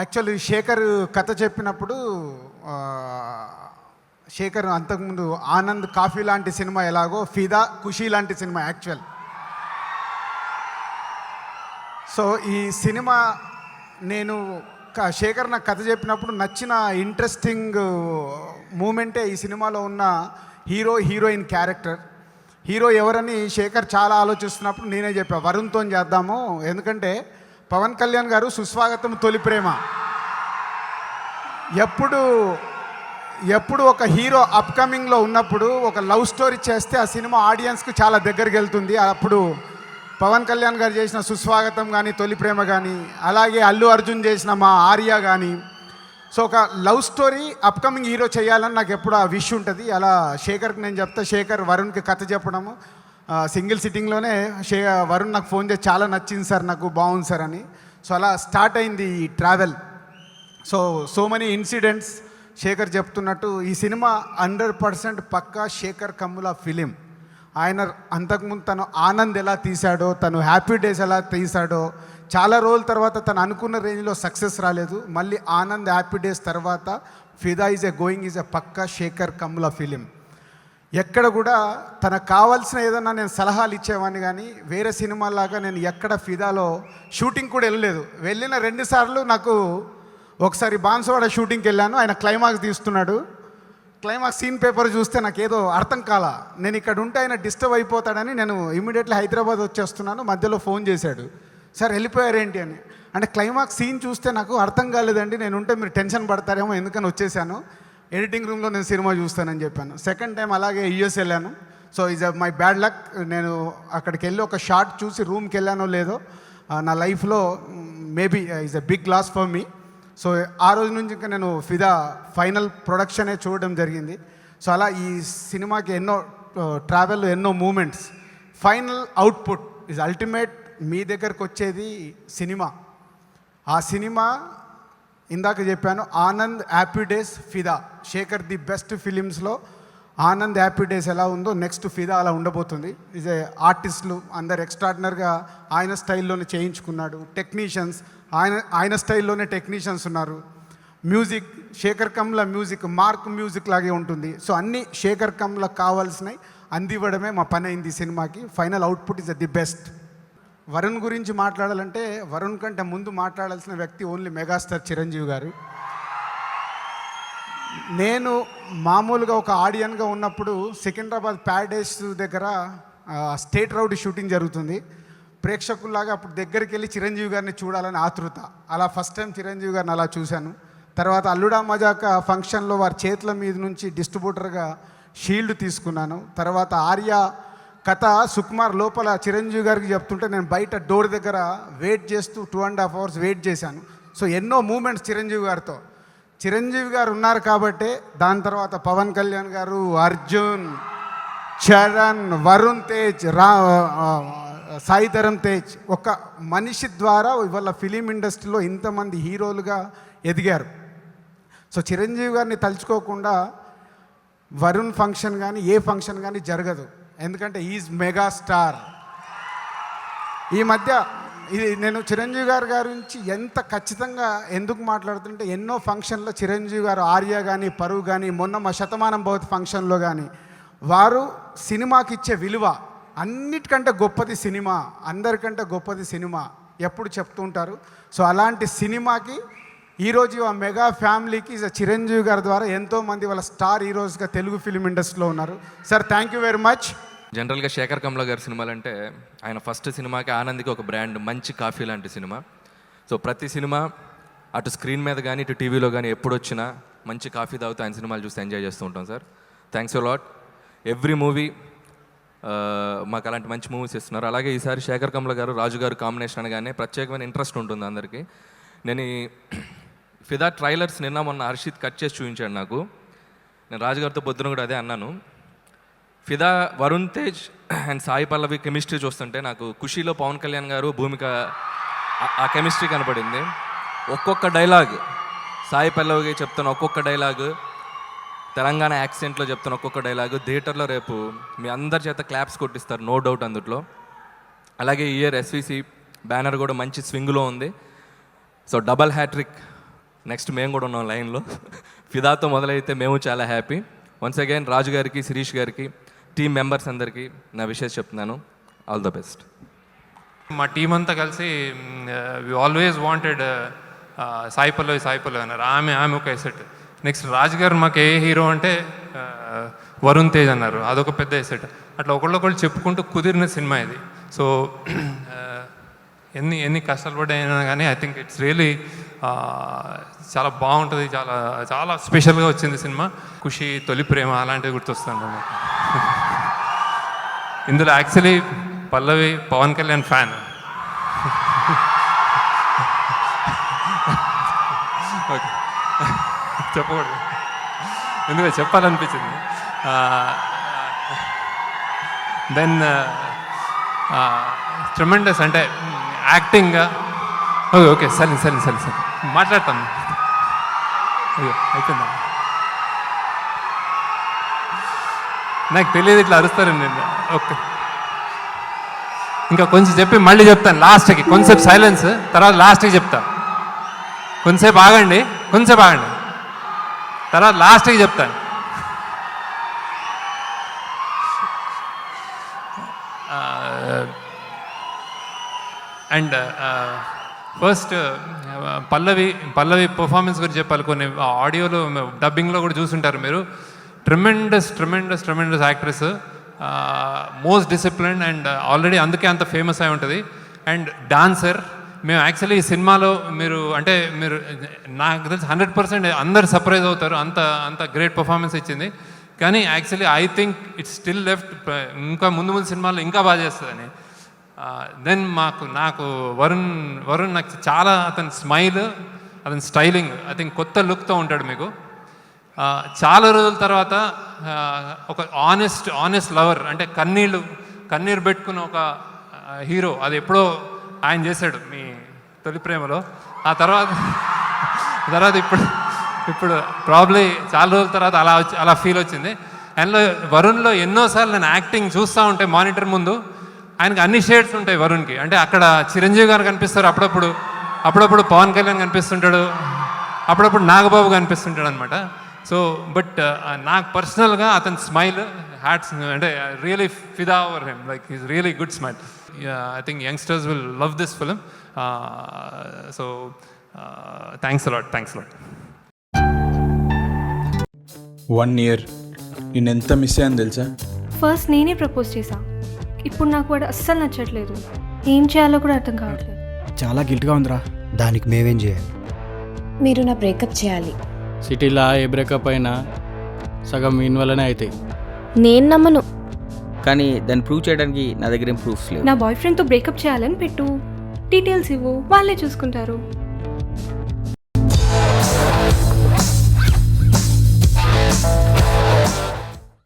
Actually Shekhar కథ చెప్పినప్పుడు శేఖర్ అంతకుముందు ఆనంద్ కాఫీ లాంటి సినిమా ఎలాగో ఫిదా ఖుషీ లాంటి సినిమా యాక్చువల్. సో ఈ సినిమా నేను శేఖర్ నాకు కథ చెప్పినప్పుడు నచ్చిన ఇంట్రెస్టింగ్ మూమెంటే ఈ సినిమాలో ఉన్న హీరోయిన్ క్యారెక్టర్. హీరో ఎవరని శేఖర్ చాలా ఆలోచిస్తున్నప్పుడు నేనే చెప్పా, వరుణ్తో చేద్దాము, ఎందుకంటే పవన్ కళ్యాణ్ గారు సుస్వాగతం తొలి ప్రేమ ఎప్పుడు ఒక హీరో అప్కమింగ్లో ఉన్నప్పుడు ఒక లవ్ స్టోరీ చేస్తే ఆ సినిమా ఆడియన్స్కి చాలా దగ్గరికి వెళ్తుంది. అప్పుడు పవన్ కళ్యాణ్ గారు చేసిన సుస్వాగతం కానీ తొలి ప్రేమ కానీ, అలాగే అల్లు అర్జున్ చేసిన మా ఆర్య కానీ, సో ఒక లవ్ స్టోరీ అప్కమింగ్ హీరో చేయాలని నాకు ఎప్పుడు ఆ విష్ ఉంటుంది. అలా శేఖర్కి నేను చెప్తా, శేఖర్ వరుణ్కి కథ చెప్పడము సింగిల్ సిట్టింగ్లోనే వరుణ్ నాకు ఫోన్ చేసి చాలా నచ్చింది సార్, నాకు బాగుంది సార్ అని. సో అలా స్టార్ట్ అయింది ఈ travel. So many incidents. Shekhar చెప్తున్నట్టు ఈ సినిమా 100% పక్కా శేఖర్ కమ్ముల ఫిలిం. ఆయన అంతకుముందు తను ఆనంద్ ఎలా తీశాడో, తను హ్యాపీ డేస్ ఎలా తీశాడో, చాలా రోజుల తర్వాత తను అనుకున్న రేంజ్లో సక్సెస్ రాలేదు. మళ్ళీ ఆనంద్ హ్యాపీ డేస్ తర్వాత ఫిదా ఈజ్ ఏ పక్కా శేఖర్ కమ్ముల ఫిలిం. ఎక్కడ కూడా తనకు కావాల్సిన ఏదన్నా నేను సలహాలు ఇచ్చేవాడిని, కానీ వేరే సినిమాలాగా నేను ఎక్కడ ఫిదాలో షూటింగ్ కూడా వెళ్ళలేదు. వెళ్ళిన 2 సార్లు నాకు, ఒకసారి బాన్సవాడ షూటింగ్కి వెళ్ళాను, ఆయన క్లైమాక్స్ తీస్తున్నాడు. క్లైమాక్స్ సీన్ పేపర్ చూస్తే నాకు ఏదో అర్థం కాల. నేను ఇక్కడ ఉంటే ఆయన డిస్టర్బ్ అయిపోతాడని నేను ఇమ్మీడియట్లీ హైదరాబాద్ వచ్చేస్తున్నాను. మధ్యలో ఫోన్ చేశాడు, సార్ వెళ్ళిపోయారేంటి అని. అంటే క్లైమాక్స్ సీన్ చూస్తే నాకు అర్థం కాలేదండి, నేను ఉంటే మీరు టెన్షన్ పడతారేమో ఎందుకని వచ్చేసాను, ఎడిటింగ్ రూమ్లో నేను సినిమా చూస్తానని చెప్పాను. సెకండ్ టైం అలాగే యూఎస్ వెళ్ళాను. So is my bad luck. నేను అక్కడికి వెళ్ళి ఒక షార్ట్ చూసి రూమ్కి వెళ్ళానో లేదో, నా లైఫ్లో maybe is a big loss for me. So ఆ రోజు నుంచి ఇంకా నేను ఫిదా ఫైనల్ ప్రొడక్షనే చూడడం జరిగింది. సో అలా ఈ సినిమాకి ఎన్నో ట్రావెల్, ఎన్నో moments. Final output is ultimate. మీ దగ్గరకు వచ్చేది సినిమా. ఆ సినిమా ఇందాక చెప్పాను, Anand Happy Days Fidaa. Sekhar the best ఫిలిమ్స్లో ఆనంద్ హ్యాపీ డేస్ ఎలా ఉందో నెక్స్ట్ ఫిదా అలా ఉండబోతుంది. ఈజ్ ఏ ఆర్టిస్టులు అందరు ఎక్స్ట్రాడినరీగా ఆయన స్టైల్లోనే చేయించుకున్నాడు. టెక్నీషియన్స్ ఆయన స్టైల్లోనే టెక్నీషియన్స్ ఉన్నారు. Music Shekhar Kammula music mark music లాగే ఉంటుంది. సో అన్నీ శేఖర్ కమ్లకు కావాల్సినవి అందివ్వడమే మా పని అయింది ఈ సినిమాకి. Final output is the best. Varun గురించి మాట్లాడాలంటే వరుణ్ కంటే ముందు మాట్లాడాల్సిన వ్యక్తి ఓన్లీ మెగాస్టార్ చిరంజీవి గారు. నేను మామూలుగా ఒక ఆడియన్గా ఉన్నప్పుడు సికింద్రాబాద్ ప్యారడైస్ దగ్గర స్టేట్ రౌడీ షూటింగ్ జరుగుతుంది. ప్రేక్షకుల్లాగా అప్పుడు దగ్గరికి వెళ్ళి చిరంజీవి గారిని చూడాలని ఆతృత. అలా ఫస్ట్ టైం చిరంజీవి గారిని అలా చూశాను. తర్వాత అల్లుడా మజాక ఫంక్షన్లో వారి చేతుల మీద నుంచి డిస్ట్రిబ్యూటర్గా షీల్డ్ తీసుకున్నాను. తర్వాత ఆర్య కథ సుకుమార్ లోపల చిరంజీవి గారికి చెప్తుంటే నేను బయట డోర్ దగ్గర వెయిట్ చేస్తూ 2.5 hours వెయిట్ చేశాను. సో ఎన్నో మూమెంట్స్ చిరంజీవి గారితో. చిరంజీవి గారు ఉన్నారు కాబట్టే దాని తర్వాత పవన్ కళ్యాణ్ గారు, అర్జున్, చరణ్, వరుణ్ తేజ్, సాయి ధరమ్ తేజ్, ఒక మనిషి ద్వారా ఇవాళ ఫిలిం ఇండస్ట్రీలో ఇంతమంది హీరోలుగా ఎదిగారు. సో చిరంజీవి గారిని తలుచుకోకుండా వరుణ్ ఫంక్షన్ కానీ ఏ ఫంక్షన్ కానీ జరగదు. ఎందుకంటే ఈజ్ మెగా స్టార్. ఈ మధ్య ఇది నేను చిరంజీవి గారి గురించి ఎంత ఖచ్చితంగా ఎందుకు మాట్లాడుతుంటే, ఎన్నో ఫంక్షన్లో చిరంజీవి గారు, ఆర్య కానీ, పరువు కానీ, మొన్న మా శతమానం భవతి ఫంక్షన్లో కానీ వారు సినిమాకి ఇచ్చే విలువ అన్నిటికంటే గొప్పది సినిమా, అందరికంటే గొప్పది సినిమా ఎప్పుడు చెప్తూ ఉంటారు. సో అలాంటి సినిమాకి ఈరోజు ఆ మెగా ఫ్యామిలీకి చిరంజీవి గారి ద్వారా ఎంతోమంది వాళ్ళ స్టార్ హీరోస్గా తెలుగు ఫిలిం ఇండస్ట్రీలో ఉన్నారు. Sir thank you very much. జనరల్గా శేఖర్ కమ్ల గారి సినిమాలు అంటే ఆయన ఫస్ట్ సినిమాకి ఆనంద్కి ఒక బ్రాండ్, మంచి కాఫీ లాంటి సినిమా. సో ప్రతి సినిమా అటు స్క్రీన్ మీద కానీ ఇటు టీవీలో కానీ ఎప్పుడు వచ్చినా మంచి కాఫీ తాగుతూ ఆయన సినిమాలు చూస్తే ఎంజాయ్ చేస్తూ ఉంటాం sir. Thanks you lot. Every movie మాకు అలాంటి మంచి మూవీస్ ఇస్తున్నారు. అలాగే ఈసారి శేఖర్ కమ్ల గారు, రాజు గారు కాంబినేషన్ అనగానే ప్రత్యేకమైన ఇంట్రెస్ట్ ఉంటుంది అందరికీ. నేను ఈ ఫిదా ట్రైలర్స్ నిన్న మొన్న హర్షిత్ కట్ చేసి చూపించాడు నాకు. నేను రాజుగారితో పొద్దున కూడా అదే అన్నాను. ఫిదా వరుణ్ తేజ్ అండ్ సాయి పల్లవి కెమిస్ట్రీ చూస్తుంటే నాకు ఖుషీలో పవన్ కళ్యాణ్ గారు, భూమిక ఆ కెమిస్ట్రీ కనపడింది. ఒక్కొక్క డైలాగ్ సాయి పల్లవికి చెప్తాను, ఒక్కొక్క డైలాగ్ తెలంగాణ యాక్సెంట్లో చెప్తాను, ఒక్కొక్క డైలాగు థియేటర్లో రేపు మీ అందరి చేత క్లాప్స్ కొట్టిస్తారు, నో డౌట్ అందుట్లో. అలాగే ఈ ఇయర్ ఎస్విసి బ్యానర్ కూడా మంచి స్వింగ్లో ఉంది. సో డబల్ హ్యాట్రిక్ నెక్స్ట్ మేము కూడా ఉన్నాం లైన్లో. ఫిదాతో మొదలైతే మేము చాలా హ్యాపీ. వన్స్ అగైన్ రాజు గారికి, శిరీష్ గారికి, టీమ్ మెంబర్స్ అందరికీ నా విషెస్ చెప్తున్నాను. All the best. మా టీం అంతా కలిసి we always wanted Sai Pallavi అన్నారు. ఆమె ఒక ఎసెట్. నెక్స్ట్ రాజు గారు మాకు ఏ హీరో అంటే వరుణ్ తేజ్ అన్నారు, అదొక పెద్ద ఎసెట్. అట్లా ఒకళ్ళొకళ్ళు చెప్పుకుంటూ కుదిరిన సినిమా ఇది. సో ఎన్ని కష్టాలు పడ్డాయినా కానీ ఐ థింక్ ఇట్స్ రియలీ చాలా బాగుంటుంది, చాలా చాలా స్పెషల్గా వచ్చింది సినిమా. ఖుషి, తొలి ప్రేమ అలాంటివి గుర్తొస్తాను నాకు. ఇందులో యాక్చువల్లీ పల్లవి పవన్ కళ్యాణ్ ఫ్యాన్. ఓకే, చెప్పకూడదు, ఎందుకంటే చెప్పాలనిపించింది. దెన్ ట్రెమెండస్ అంటే యాక్టింగ్గా. ఓకే సరే మాట్లాడతాను. అయ్యో అయిపోయిందా, నాకు తెలియదు ఇట్లా అరుస్తారండి నేను. ఓకే, ఇంకా కొంచెం చెప్పి మళ్ళీ చెప్తాను లాస్ట్కి. కొంచెంసేపు సైలెన్స్, తర్వాత లాస్ట్కి చెప్తా. కొంచెంసేపు ఆగండి, తర్వాత లాస్ట్కి చెప్తాను. అండ్ ఫస్ట్ పల్లవి పర్ఫార్మెన్స్ గురించి చెప్పాలి. కొన్ని ఆడియోలో, డబ్బింగ్లో కూడా చూసుంటారు మీరు. Tremendous actress, most discipline and already అందుకే అంత ఫేమస్ అయి ఉంటుంది. And dancer. మేము యాక్చువల్లీ ఈ సినిమాలో మీరు నాకు తెలిసి 100% అందరు సర్ప్రైజ్ అవుతారు, అంత గ్రేట్ పర్ఫార్మెన్స్ ఇచ్చింది. కానీ actually I think it's still left, ఇంకా ముందు సినిమాల్లో ఇంకా బాగా చేస్తుందని. దెన్ నాకు వరుణ్ నాకు చాలా, అతని స్మైల్, అతని స్టైలింగ్, ఐ థింక్ కొత్త లుక్తో ఉంటాడు మీకు. చాలా రోజుల తర్వాత ఒక ఆనెస్ట్ లవర్, అంటే కన్నీరు పెట్టుకున్న ఒక హీరో, అది ఎప్పుడో ఆయన చేశాడు మీ తొలి ప్రేమలో. ఆ తర్వాత ఇప్పుడు ప్రాబ్లీ చాలా రోజుల తర్వాత అలా ఫీల్ వచ్చింది. అండ్ వరుణ్లో ఎన్నోసార్లు నేను యాక్టింగ్ చూస్తూ ఉంటే మానిటర్ ముందు, ఆయనకి అన్ని షేడ్స్ ఉంటాయి వరుణ్కి. అంటే అక్కడ చిరంజీవి గారు కనిపిస్తారు, అప్పుడప్పుడు పవన్ కళ్యాణ్ కనిపిస్తుంటాడు, అప్పుడప్పుడు నాగబాబు కనిపిస్తుంటాడు అనమాట. సో బట్ నాకు పర్సనల్గా అతని స్మైల్, హ్యాట్స్, అంటే రియలీ ఫిదా over him, like is really good smile. I think youngsters will love this film. So thanks a lot. 1 year నేను ఎంత మిస్ అయ్యాను తెలుసా. ఫస్ట్ నేనే ప్రపోజ్ చేశా, ఇప్పుడు నాకు వాడు అస్సలు నచ్చట్లేదు. ఏం చేయాలో కూడా అర్థం కావట్లేదు. చాలా గిల్ట్గా ఉందిరా. దానికి మేమేం చేయాలి? మీరు నా బ్రేకప్ చేయాలి. సిటీలో ఏ బ్రేకప్ అయినా సగం మీన్ వల్లనే అవుతాయి. నేను నమ్మను. కానీ దాన్ని ప్రూవ్ చేయడానికి నా దగ్గర ఏం ప్రూఫ్స్ లేవు. నా బాయ్ ఫ్రెండ్తో బ్రేకప్ చేయాలని పెట్టు, డీటెయిల్స్ ఇవ్వు, వాళ్ళే చూసుకుంటారు.